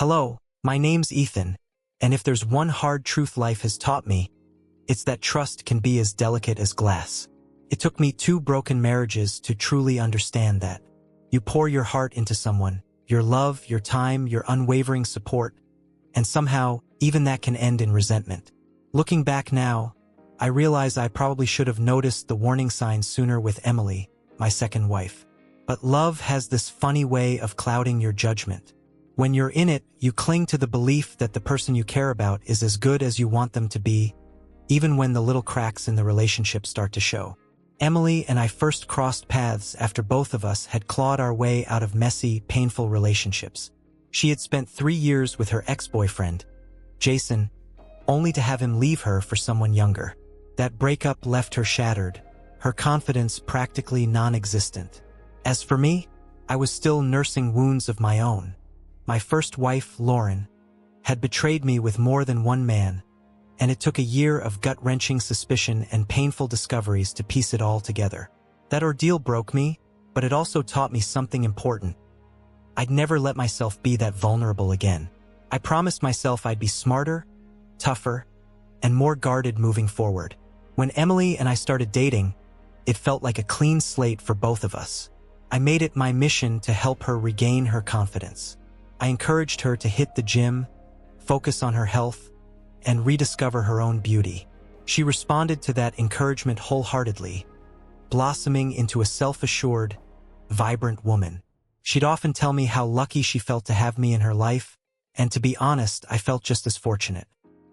Hello, my name's Ethan, and if there's one hard truth life has taught me, it's that trust can be as delicate as glass. It took me 2 broken marriages to truly understand that. You pour your heart into someone, your love, your time, your unwavering support, and somehow, even that can end in resentment. Looking back now, I realize I probably should have noticed the warning signs sooner with Emily, my second wife. But love has this funny way of clouding your judgment. When you're in it, you cling to the belief that the person you care about is as good as you want them to be, even when the little cracks in the relationship start to show. Emily and I first crossed paths after both of us had clawed our way out of messy, painful relationships. She had spent 3 years with her ex-boyfriend, Jason, only to have him leave her for someone younger. That breakup left her shattered, her confidence practically non-existent. As for me, I was still nursing wounds of my own. My first wife, Lauren, had betrayed me with more than one man, and it took a year of gut-wrenching suspicion and painful discoveries to piece it all together. That ordeal broke me, but it also taught me something important. I'd never let myself be that vulnerable again. I promised myself I'd be smarter, tougher, and more guarded moving forward. When Emily and I started dating, it felt like a clean slate for both of us. I made it my mission to help her regain her confidence. I encouraged her to hit the gym, focus on her health, and rediscover her own beauty. She responded to that encouragement wholeheartedly, blossoming into a self-assured, vibrant woman. She'd often tell me how lucky she felt to have me in her life, and to be honest, I felt just as fortunate.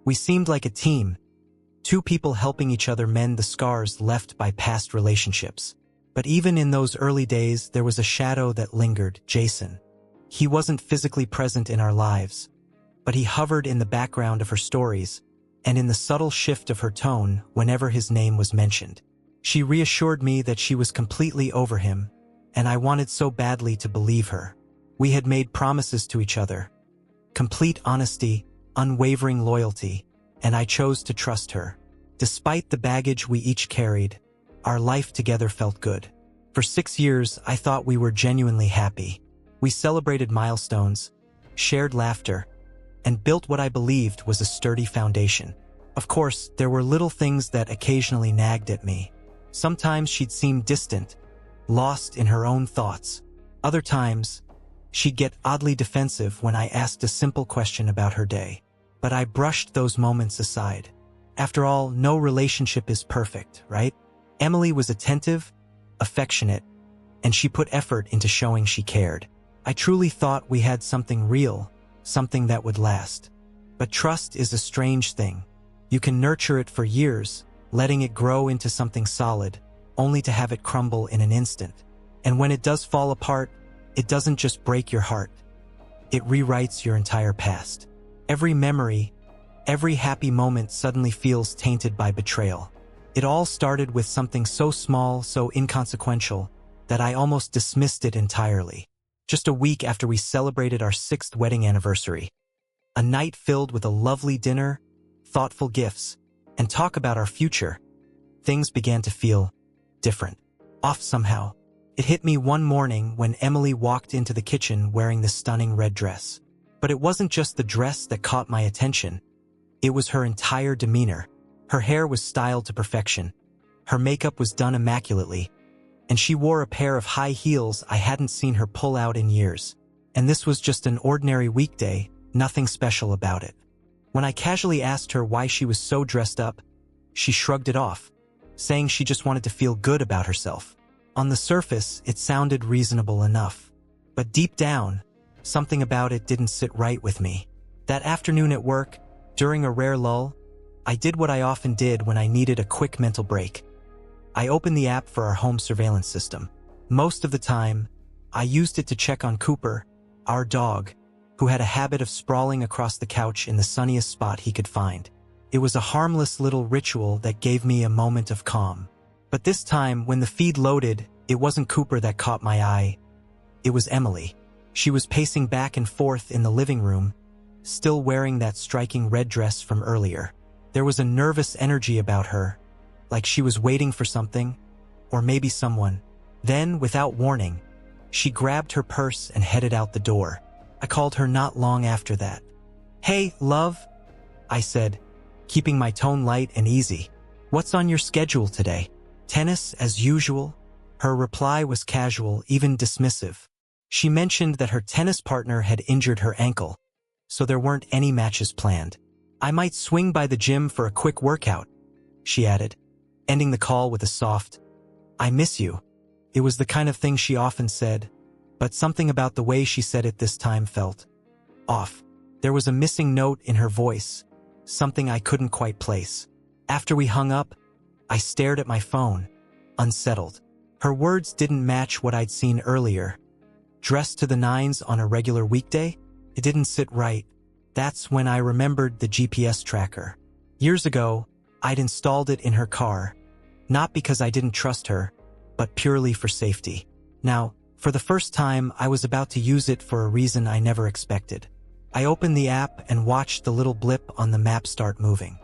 We seemed like a team, 2 people helping each other mend the scars left by past relationships. But even in those early days, there was a shadow that lingered, Jason. He wasn't physically present in our lives, but he hovered in the background of her stories and in the subtle shift of her tone whenever his name was mentioned. She reassured me that she was completely over him, and I wanted so badly to believe her. We had made promises to each other, complete honesty, unwavering loyalty, and I chose to trust her. Despite the baggage we each carried, our life together felt good. For 6 years, I thought we were genuinely happy. We celebrated milestones, shared laughter, and built what I believed was a sturdy foundation. Of course, there were little things that occasionally nagged at me. Sometimes she'd seem distant, lost in her own thoughts. Other times, she'd get oddly defensive when I asked a simple question about her day. But I brushed those moments aside. After all, no relationship is perfect, right? Emily was attentive, affectionate, and she put effort into showing she cared. I truly thought we had something real, something that would last. But trust is a strange thing. You can nurture it for years, letting it grow into something solid, only to have it crumble in an instant. And when it does fall apart, it doesn't just break your heart. It rewrites your entire past. Every memory, every happy moment suddenly feels tainted by betrayal. It all started with something so small, so inconsequential, that I almost dismissed it entirely. Just a week after we celebrated our 6th wedding anniversary, a night filled with a lovely dinner, thoughtful gifts, and talk about our future, things began to feel different, off somehow. It hit me one morning when Emily walked into the kitchen wearing the stunning red dress. But it wasn't just the dress that caught my attention. It was her entire demeanor. Her hair was styled to perfection. Her makeup was done immaculately, and she wore a pair of high heels I hadn't seen her pull out in years. And this was just an ordinary weekday, nothing special about it. When I casually asked her why she was so dressed up, she shrugged it off, saying she just wanted to feel good about herself. On the surface, it sounded reasonable enough. But deep down, something about it didn't sit right with me. That afternoon at work, during a rare lull, I did what I often did when I needed a quick mental break. I opened the app for our home surveillance system. Most of the time, I used it to check on Cooper, our dog, who had a habit of sprawling across the couch in the sunniest spot he could find. It was a harmless little ritual that gave me a moment of calm. But this time, when the feed loaded, it wasn't Cooper that caught my eye. It was Emily. She was pacing back and forth in the living room, still wearing that striking red dress from earlier. There was a nervous energy about her, like she was waiting for something, or maybe someone. Then, without warning, she grabbed her purse and headed out the door. I called her not long after that. "Hey, love," I said, keeping my tone light and easy. "What's on your schedule today?" "Tennis, as usual." Her reply was casual, even dismissive. She mentioned that her tennis partner had injured her ankle, so there weren't any matches planned. "I might swing by the gym for a quick workout," she added, ending the call with a soft, "I miss you." It was the kind of thing she often said, but something about the way she said it this time felt off. There was a missing note in her voice, something I couldn't quite place. After we hung up, I stared at my phone, unsettled. Her words didn't match what I'd seen earlier. Dressed to the nines on a regular weekday? It didn't sit right. That's when I remembered the GPS tracker. Years ago, I'd installed it in her car, not because I didn't trust her, but purely for safety. Now, for the first time, I was about to use it for a reason I never expected. I opened the app and watched the little blip on the map start moving.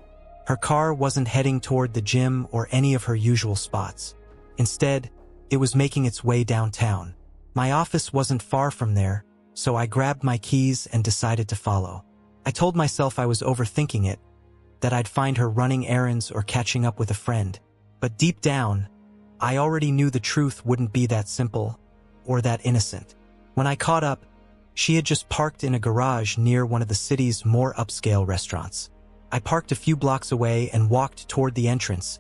Her car wasn't heading toward the gym or any of her usual spots. Instead, it was making its way downtown. My office wasn't far from there, so I grabbed my keys and decided to follow. I told myself I was overthinking it, that I'd find her running errands or catching up with a friend. But deep down, I already knew the truth wouldn't be that simple or that innocent. When I caught up, she had just parked in a garage near one of the city's more upscale restaurants. I parked a few blocks away and walked toward the entrance,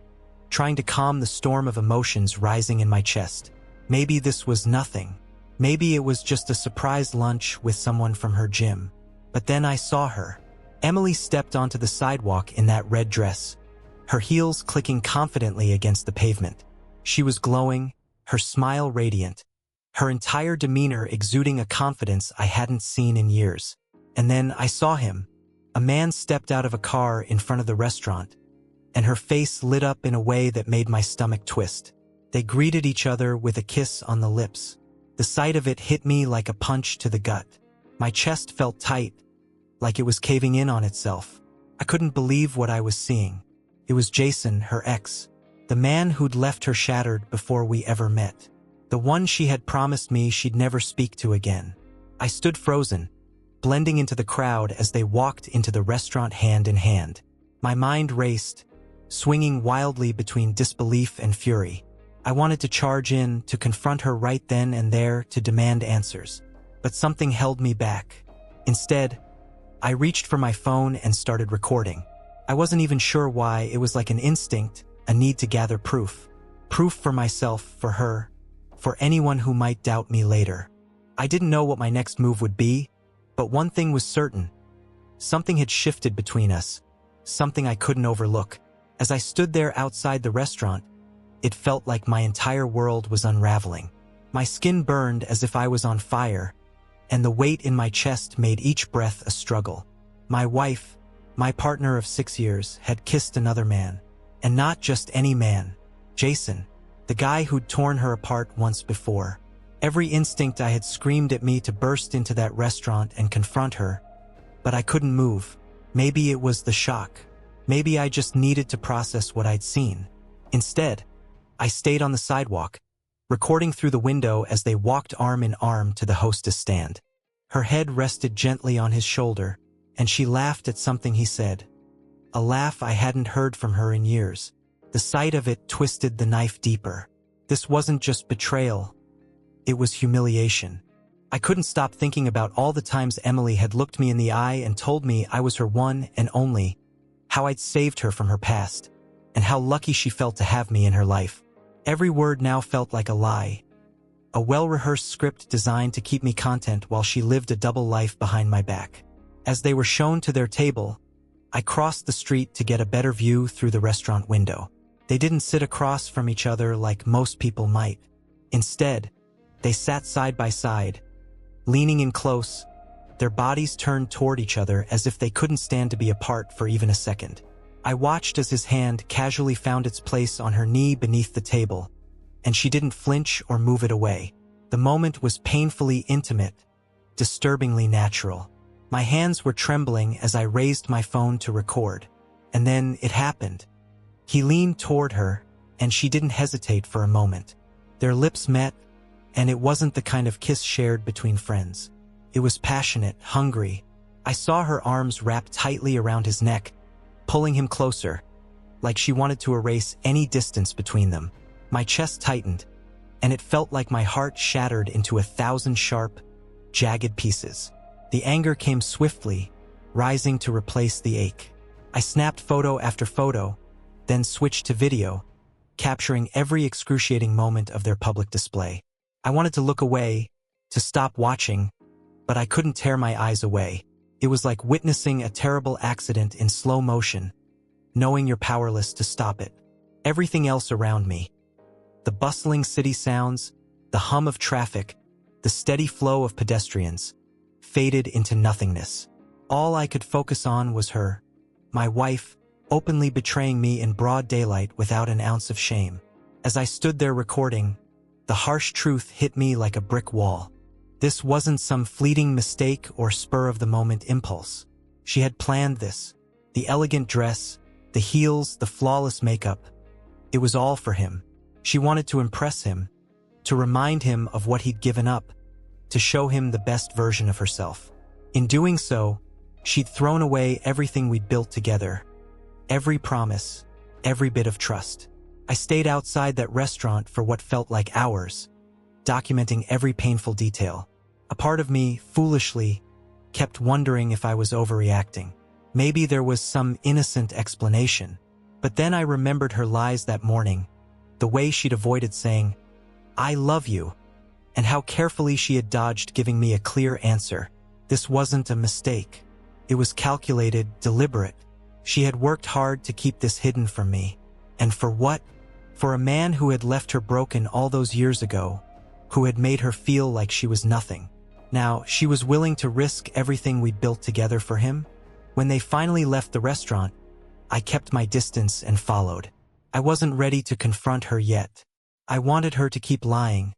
trying to calm the storm of emotions rising in my chest. Maybe this was nothing. Maybe it was just a surprise lunch with someone from her gym. But then I saw her. Emily stepped onto the sidewalk in that red dress, her heels clicking confidently against the pavement. She was glowing, her smile radiant, her entire demeanor exuding a confidence I hadn't seen in years. And then I saw him. A man stepped out of a car in front of the restaurant, and her face lit up in a way that made my stomach twist. They greeted each other with a kiss on the lips. The sight of it hit me like a punch to the gut. My chest felt tight, like it was caving in on itself. I couldn't believe what I was seeing. It was Jason, her ex, the man who'd left her shattered before we ever met. The one she had promised me she'd never speak to again. I stood frozen, blending into the crowd as they walked into the restaurant hand in hand. My mind raced, swinging wildly between disbelief and fury. I wanted to charge in, to confront her right then and there, to demand answers. But something held me back. Instead, I reached for my phone and started recording. I wasn't even sure why. It was like an instinct, a need to gather proof. Proof for myself, for her, for anyone who might doubt me later. I didn't know what my next move would be, but one thing was certain. Something had shifted between us, something I couldn't overlook. As I stood there outside the restaurant, it felt like my entire world was unraveling. My skin burned as if I was on fire, and the weight in my chest made each breath a struggle. My wife, my partner of 6 years, had kissed another man. And not just any man. Jason, the guy who'd torn her apart once before. Every instinct I had screamed at me to burst into that restaurant and confront her, but I couldn't move. Maybe it was the shock. Maybe I just needed to process what I'd seen. Instead, I stayed on the sidewalk, recording through the window as they walked arm in arm to the hostess stand. Her head rested gently on his shoulder, and she laughed at something he said. A laugh I hadn't heard from her in years. The sight of it twisted the knife deeper. This wasn't just betrayal. It was humiliation. I couldn't stop thinking about all the times Emily had looked me in the eye and told me I was her one and only, how I'd saved her from her past, and how lucky she felt to have me in her life. Every word now felt like a lie, a well-rehearsed script designed to keep me content while she lived a double life behind my back. As they were shown to their table, I crossed the street to get a better view through the restaurant window. They didn't sit across from each other like most people might. Instead, they sat side by side, leaning in close, their bodies turned toward each other as if they couldn't stand to be apart for even a second. I watched as his hand casually found its place on her knee beneath the table, and she didn't flinch or move it away. The moment was painfully intimate, disturbingly natural. My hands were trembling as I raised my phone to record. And then it happened. He leaned toward her, and she didn't hesitate for a moment. Their lips met, and it wasn't the kind of kiss shared between friends. It was passionate, hungry. I saw her arms wrapped tightly around his neck, pulling him closer, like she wanted to erase any distance between them. My chest tightened, and it felt like my heart shattered into 1,000 sharp, jagged pieces. The anger came swiftly, rising to replace the ache. I snapped photo after photo, then switched to video, capturing every excruciating moment of their public display. I wanted to look away, to stop watching, but I couldn't tear my eyes away. It was like witnessing a terrible accident in slow motion, knowing you're powerless to stop it. Everything else around me, the bustling city sounds, the hum of traffic, the steady flow of pedestrians, faded into nothingness. All I could focus on was her, my wife, openly betraying me in broad daylight without an ounce of shame. As I stood there recording, the harsh truth hit me like a brick wall. This wasn't some fleeting mistake or spur-of-the-moment impulse. She had planned this. The elegant dress, the heels, the flawless makeup. It was all for him. She wanted to impress him, to remind him of what he'd given up, to show him the best version of herself. In doing so, she'd thrown away everything we'd built together. Every promise, every bit of trust. I stayed outside that restaurant for what felt like hours, documenting every painful detail. A part of me, foolishly, kept wondering if I was overreacting. Maybe there was some innocent explanation. But then I remembered her lies that morning, the way she'd avoided saying, "I love you," and how carefully she had dodged giving me a clear answer. This wasn't a mistake. It was calculated, deliberate. She had worked hard to keep this hidden from me. And for what? For a man who had left her broken all those years ago, who had made her feel like she was nothing. Now, she was willing to risk everything we'd built together for him. When they finally left the restaurant, I kept my distance and followed. I wasn't ready to confront her yet. I wanted her to keep lying,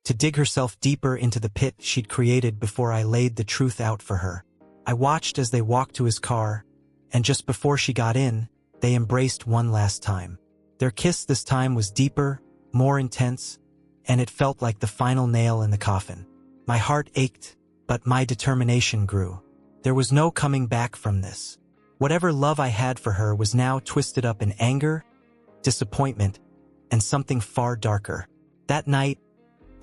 to dig herself deeper into the pit she'd created before I laid the truth out for her. I watched as they walked to his car, and just before she got in, they embraced one last time. Their kiss this time was deeper, more intense, and it felt like the final nail in the coffin. My heart ached, but my determination grew. There was no coming back from this. Whatever love I had for her was now twisted up in anger, disappointment, and something far darker. That night,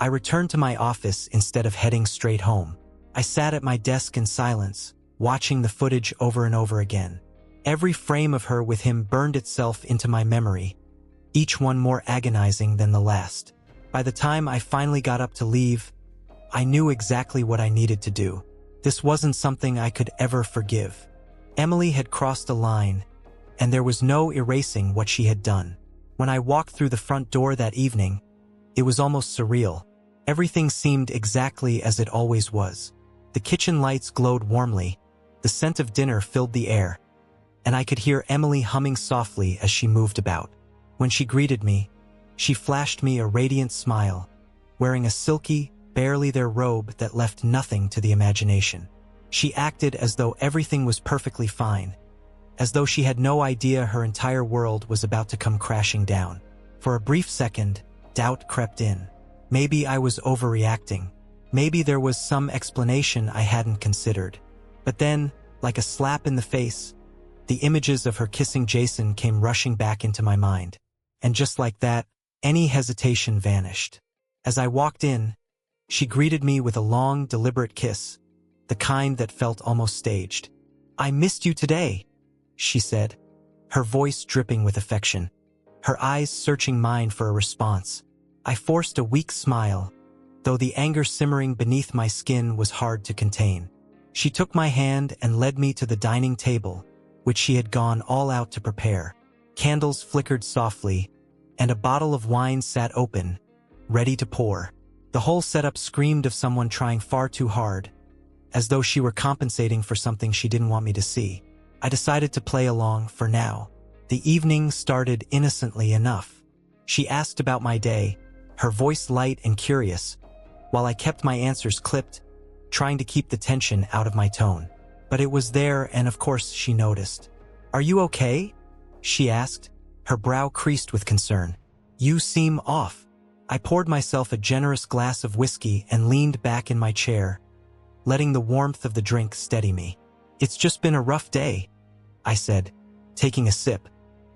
I returned to my office instead of heading straight home. I sat at my desk in silence, watching the footage over and over again. Every frame of her with him burned itself into my memory, each one more agonizing than the last. By the time I finally got up to leave, I knew exactly what I needed to do. This wasn't something I could ever forgive. Emily had crossed a line, and there was no erasing what she had done. When I walked through the front door that evening, it was almost surreal. Everything seemed exactly as it always was. The kitchen lights glowed warmly, the scent of dinner filled the air, and I could hear Emily humming softly as she moved about. When she greeted me, she flashed me a radiant smile, wearing a silky, barely there robe that left nothing to the imagination. She acted as though everything was perfectly fine, as though she had no idea her entire world was about to come crashing down. For a brief second, doubt crept in. Maybe I was overreacting. Maybe there was some explanation I hadn't considered. But then, like a slap in the face, the images of her kissing Jason came rushing back into my mind. And just like that, any hesitation vanished. As I walked in, she greeted me with a long, deliberate kiss, the kind that felt almost staged. "I missed you today," she said, her voice dripping with affection, her eyes searching mine for a response. I forced a weak smile, though the anger simmering beneath my skin was hard to contain. She took my hand and led me to the dining table, which she had gone all out to prepare. Candles flickered softly, and a bottle of wine sat open, ready to pour. The whole setup screamed of someone trying far too hard, as though she were compensating for something she didn't want me to see. I decided to play along for now. The evening started innocently enough. She asked about my day, her voice light and curious, while I kept my answers clipped, trying to keep the tension out of my tone. But it was there, and of course she noticed. "Are you okay?" she asked, her brow creased with concern. "You seem off." I poured myself a generous glass of whiskey and leaned back in my chair, letting the warmth of the drink steady me. "It's just been a rough day," I said, taking a sip.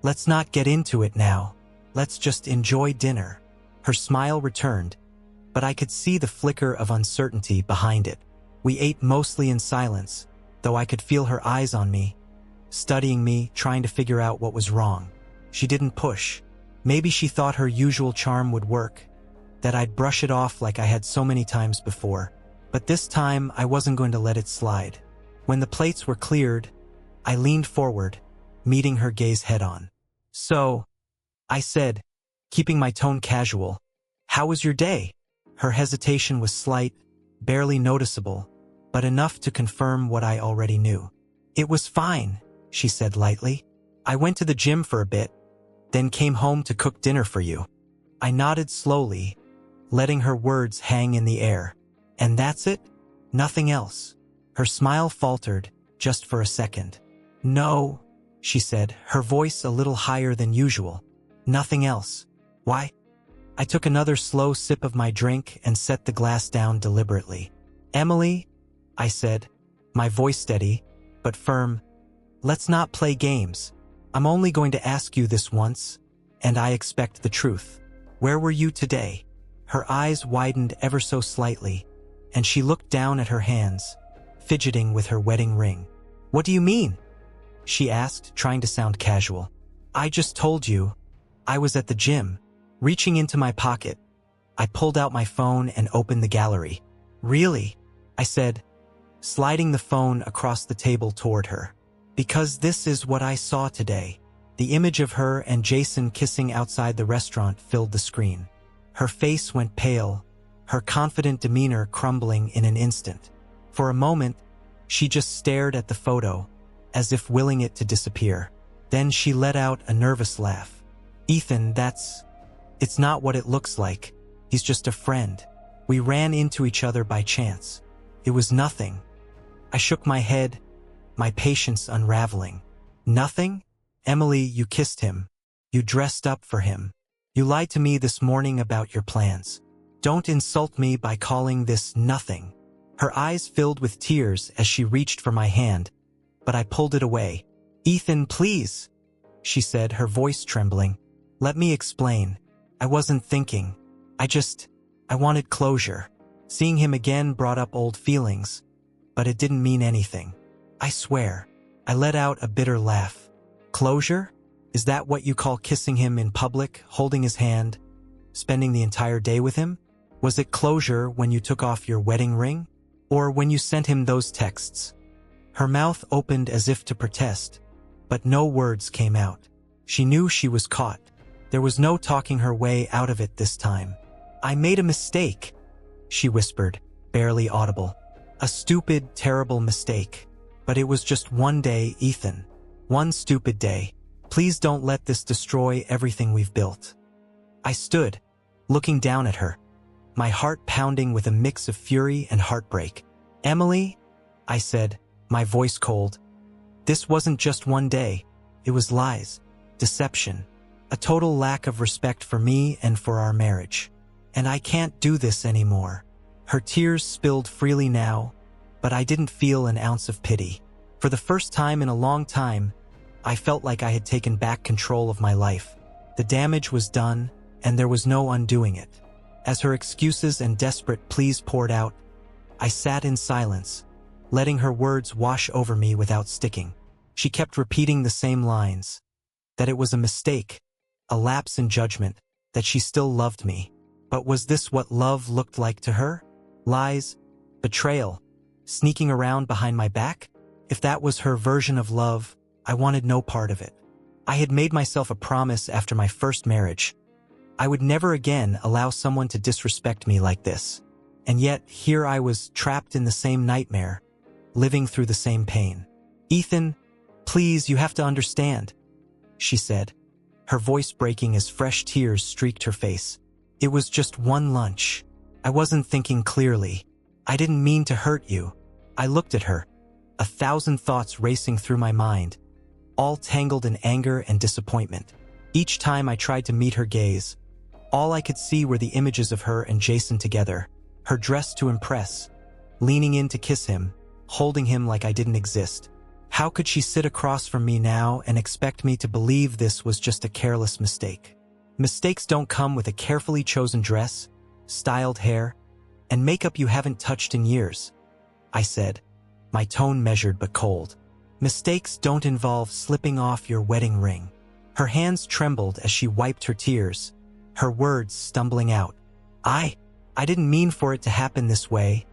"Let's not get into it now. Let's just enjoy dinner." Her smile returned, but I could see the flicker of uncertainty behind it. We ate mostly in silence, though I could feel her eyes on me, studying me, trying to figure out what was wrong. She didn't push. Maybe she thought her usual charm would work, that I'd brush it off like I had so many times before. But this time, I wasn't going to let it slide. When the plates were cleared, I leaned forward, meeting her gaze head-on. "So," I said, keeping my tone casual, "how was your day?" Her hesitation was slight, barely noticeable, but enough to confirm what I already knew. "It was fine," she said lightly. "I went to the gym for a bit, then came home to cook dinner for you." I nodded slowly, letting her words hang in the air. "And that's it? Nothing else?" Her smile faltered, just for a second. "No," she said, her voice a little higher than usual. "Nothing else. Why?" I took another slow sip of my drink and set the glass down deliberately. "Emily," I said, my voice steady, but firm, "let's not play games. I'm only going to ask you this once, and I expect the truth. Where were you today?" Her eyes widened ever so slightly, and she looked down at her hands, fidgeting with her wedding ring. "What do you mean?" she asked, trying to sound casual. "I just told you. I was at the gym." Reaching into my pocket, I pulled out my phone and opened the gallery. "Really?" I said, sliding the phone across the table toward her. "Because this is what I saw today." The image of her and Jason kissing outside the restaurant filled the screen. Her face went pale, her confident demeanor crumbling in an instant. For a moment, she just stared at the photo, as if willing it to disappear. Then she let out a nervous laugh. "Ethan, it's not what it looks like. He's just a friend. We ran into each other by chance. It was nothing." I shook my head, my patience unraveling. "Nothing? Emily, you kissed him. You dressed up for him. You lied to me this morning about your plans. Don't insult me by calling this nothing." Her eyes filled with tears as she reached for my hand, but I pulled it away. "Ethan, please," she said, her voice trembling. "Let me explain. I wasn't thinking. I wanted closure. Seeing him again brought up old feelings, but it didn't mean anything. I swear." I let out a bitter laugh. "Closure? Is that what you call kissing him in public, holding his hand, spending the entire day with him? Was it closure when you took off your wedding ring? Or when you sent him those texts?" Her mouth opened as if to protest, but no words came out. She knew she was caught. There was no talking her way out of it this time. "I made a mistake," she whispered, barely audible. "A stupid, terrible mistake. But it was just one day, Ethan. One stupid day. Please don't let this destroy everything we've built." I stood, looking down at her, my heart pounding with a mix of fury and heartbreak. "Emily," I said, my voice cold, "this wasn't just one day. It was lies, deception, a total lack of respect for me and for our marriage. And I can't do this anymore." Her tears spilled freely now, but I didn't feel an ounce of pity. For the first time in a long time, I felt like I had taken back control of my life. The damage was done, and there was no undoing it. As her excuses and desperate pleas poured out, I sat in silence, letting her words wash over me without sticking. She kept repeating the same lines, that it was a mistake, a lapse in judgment, that she still loved me. But was this what love looked like to her? Lies, betrayal, sneaking around behind my back? If that was her version of love, I wanted no part of it. I had made myself a promise after my first marriage. I would never again allow someone to disrespect me like this. And yet, here I was trapped in the same nightmare, living through the same pain. "Ethan, please, you have to understand," she said, her voice breaking as fresh tears streaked her face. "It was just one lunch. I wasn't thinking clearly. I didn't mean to hurt you." I looked at her, a thousand thoughts racing through my mind, all tangled in anger and disappointment. Each time I tried to meet her gaze, all I could see were the images of her and Jason together, her dress to impress, leaning in to kiss him, holding him like I didn't exist. How could she sit across from me now and expect me to believe this was just a careless mistake? Mistakes don't come with a carefully chosen dress, styled hair, and makeup you haven't touched in years, I said, my tone measured but cold. Mistakes don't involve slipping off your wedding ring. Her hands trembled as she wiped her tears, her words stumbling out. I didn't mean for it to happen this way,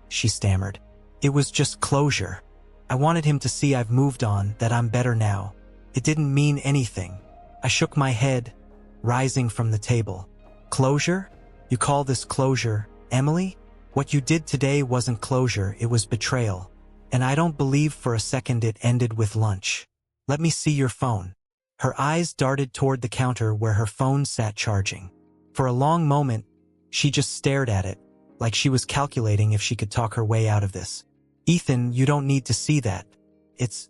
she stammered. It was just closure. I wanted him to see I've moved on, that I'm better now. It didn't mean anything. I shook my head, rising from the table. Closure? You call this closure, Emily? What you did today wasn't closure, it was betrayal. And I don't believe for a second it ended with lunch. Let me see your phone. Her eyes darted toward the counter where her phone sat charging. For a long moment, she just stared at it, like she was calculating if she could talk her way out of this. Ethan, you don't need to see that. It's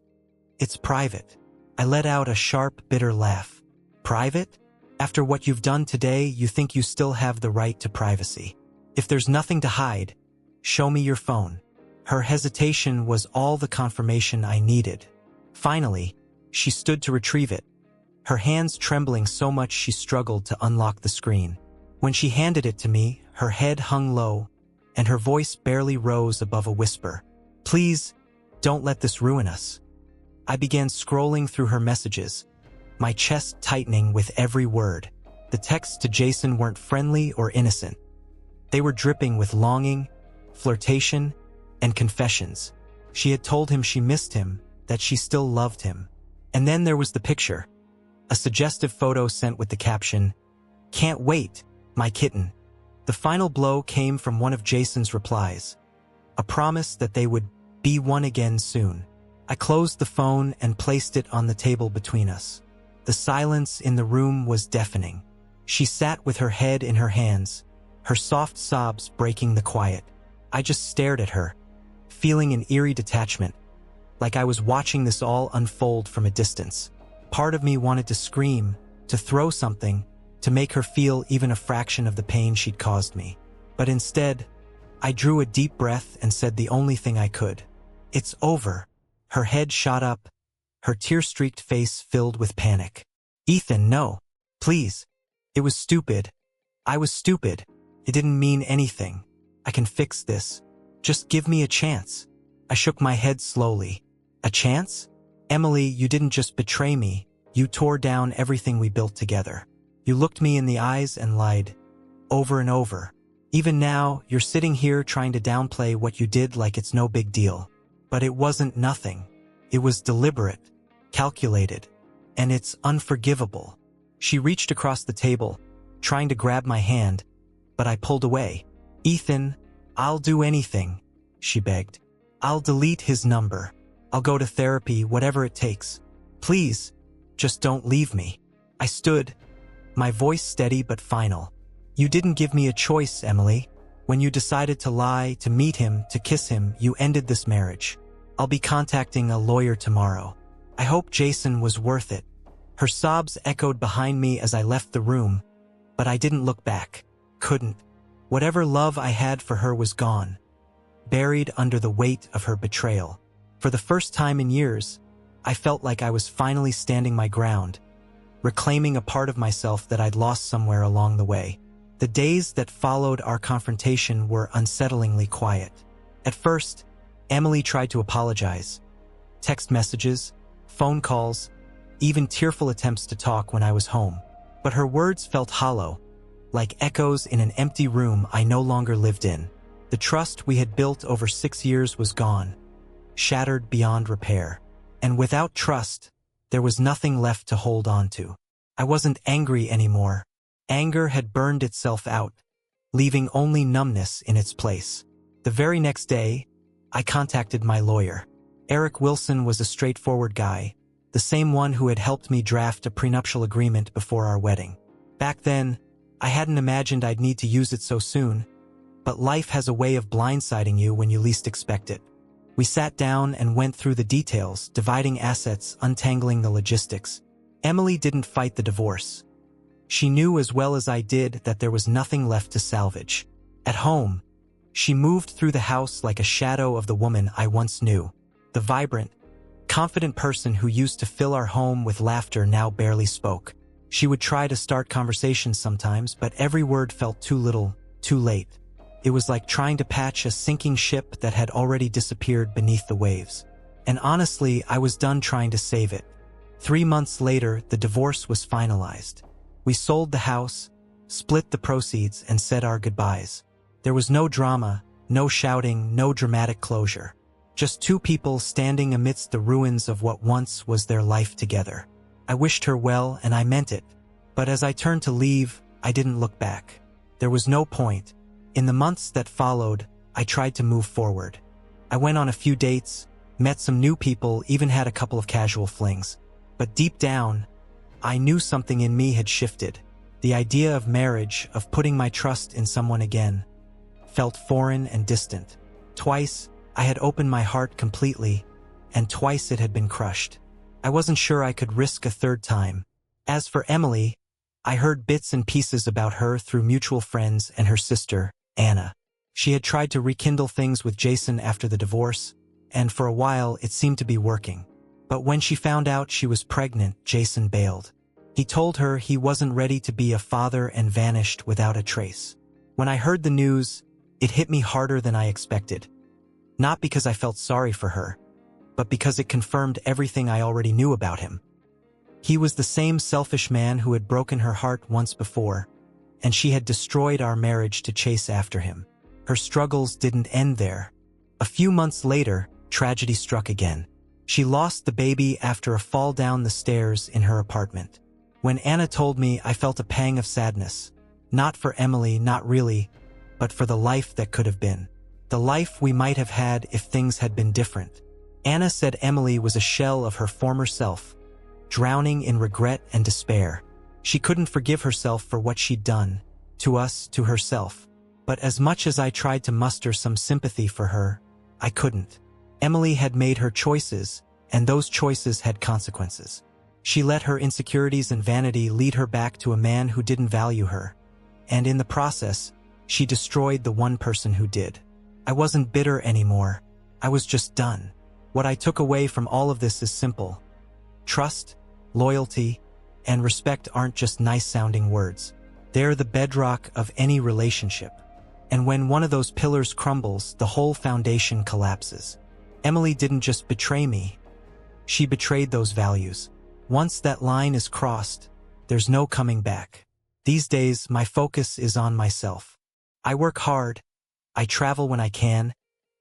private. I let out a sharp, bitter laugh. Private? After what you've done today, you think you still have the right to privacy. If there's nothing to hide, show me your phone. Her hesitation was all the confirmation I needed. Finally, she stood to retrieve it, her hands trembling so much she struggled to unlock the screen. When she handed it to me, her head hung low, and her voice barely rose above a whisper. Please, don't let this ruin us. I began scrolling through her messages, my chest tightening with every word. The texts to Jason weren't friendly or innocent. They were dripping with longing, flirtation, and confessions. She had told him she missed him, that she still loved him. And then there was the picture, a suggestive photo sent with the caption, "Can't wait, my kitten." The final blow came from one of Jason's replies, a promise that they would be one again soon. I closed the phone and placed it on the table between us. The silence in the room was deafening. She sat with her head in her hands, her soft sobs breaking the quiet. I just stared at her, feeling an eerie detachment, like I was watching this all unfold from a distance. Part of me wanted to scream, to throw something, to make her feel even a fraction of the pain she'd caused me. But instead, I drew a deep breath and said the only thing I could. It's over. Her head shot up, her tear-streaked face filled with panic. Ethan, no. Please. It was stupid. I was stupid. It didn't mean anything. I can fix this. Just give me a chance. I shook my head slowly. A chance? Emily, you didn't just betray me. You tore down everything we built together. You looked me in the eyes and lied. Over and over. Even now, you're sitting here trying to downplay what you did like it's no big deal. But it wasn't nothing. It was deliberate, calculated, and it's unforgivable. She reached across the table, trying to grab my hand, but I pulled away. Ethan, I'll do anything, she begged. I'll delete his number. I'll go to therapy, whatever it takes. Please, just don't leave me. I stood, my voice steady but final. You didn't give me a choice, Emily. When you decided to lie, to meet him, to kiss him, you ended this marriage. I'll be contacting a lawyer tomorrow. I hope Jason was worth it. Her sobs echoed behind me as I left the room, but I didn't look back. Couldn't. Whatever love I had for her was gone, buried under the weight of her betrayal. For the first time in years, I felt like I was finally standing my ground, reclaiming a part of myself that I'd lost somewhere along the way. The days that followed our confrontation were unsettlingly quiet. At first, Emily tried to apologize. Text messages, phone calls, even tearful attempts to talk when I was home. But her words felt hollow, like echoes in an empty room I no longer lived in. The trust we had built over 6 years was gone, shattered beyond repair. And without trust, there was nothing left to hold on to. I wasn't angry anymore. Anger had burned itself out, leaving only numbness in its place. The very next day, I contacted my lawyer. Eric Wilson was a straightforward guy, the same one who had helped me draft a prenuptial agreement before our wedding. Back then, I hadn't imagined I'd need to use it so soon, but life has a way of blindsiding you when you least expect it. We sat down and went through the details, dividing assets, untangling the logistics. Emily didn't fight the divorce. She knew as well as I did that there was nothing left to salvage. At home, She moved through the house like a shadow of the woman I once knew. The vibrant, confident person who used to fill our home with laughter now barely spoke. She would try to start conversations sometimes, but every word felt too little, too late. It was like trying to patch a sinking ship that had already disappeared beneath the waves. And honestly, I was done trying to save it. 3 months later, the divorce was finalized. We sold the house, split the proceeds, and said our goodbyes. There was no drama, no shouting, no dramatic closure. Just two people standing amidst the ruins of what once was their life together. I wished her well, and I meant it. But as I turned to leave, I didn't look back. There was no point. In the months that followed, I tried to move forward. I went on a few dates, met some new people, even had a couple of casual flings. But deep down, I knew something in me had shifted. The idea of marriage, of putting my trust in someone again, felt foreign and distant. Twice, I had opened my heart completely, and twice it had been crushed. I wasn't sure I could risk a third time. As for Emily, I heard bits and pieces about her through mutual friends and her sister, Anna. She had tried to rekindle things with Jason after the divorce, and for a while it seemed to be working. But when she found out she was pregnant, Jason bailed. He told her he wasn't ready to be a father and vanished without a trace. When I heard the news, it hit me harder than I expected. Not because I felt sorry for her, but because it confirmed everything I already knew about him. He was the same selfish man who had broken her heart once before, and she had destroyed our marriage to chase after him. Her struggles didn't end there. A few months later, tragedy struck again. She lost the baby after a fall down the stairs in her apartment. When Anna told me, I felt a pang of sadness. Not for Emily, not really, but for the life that could have been. The life we might have had if things had been different. Anna said Emily was a shell of her former self, drowning in regret and despair. She couldn't forgive herself for what she'd done, to us, to herself. But as much as I tried to muster some sympathy for her, I couldn't. Emily had made her choices, and those choices had consequences. She let her insecurities and vanity lead her back to a man who didn't value her. And in the process, she destroyed the one person who did. I wasn't bitter anymore. I was just done. What I took away from all of this is simple. Trust, loyalty, and respect aren't just nice-sounding words. They're the bedrock of any relationship. And when one of those pillars crumbles, the whole foundation collapses. Emily didn't just betray me. She betrayed those values. Once that line is crossed, there's no coming back. These days, my focus is on myself. I work hard, I travel when I can,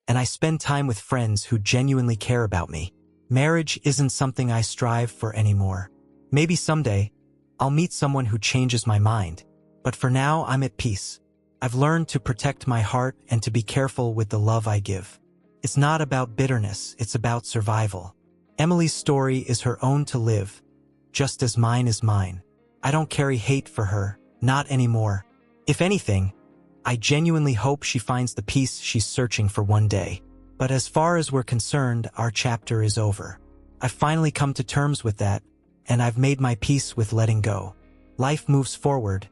and I spend time with friends who genuinely care about me. Marriage isn't something I strive for anymore. Maybe someday, I'll meet someone who changes my mind. But for now, I'm at peace. I've learned to protect my heart and to be careful with the love I give. It's not about bitterness, it's about survival. Emily's story is her own to live, just as mine is mine. I don't carry hate for her, not anymore. If anything, I genuinely hope she finds the peace she's searching for one day. But as far as we're concerned, our chapter is over. I've finally come to terms with that, and I've made my peace with letting go. Life moves forward,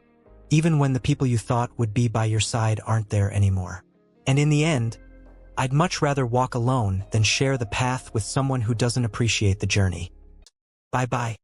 even when the people you thought would be by your side aren't there anymore. And in the end, I'd much rather walk alone than share the path with someone who doesn't appreciate the journey. Bye-bye.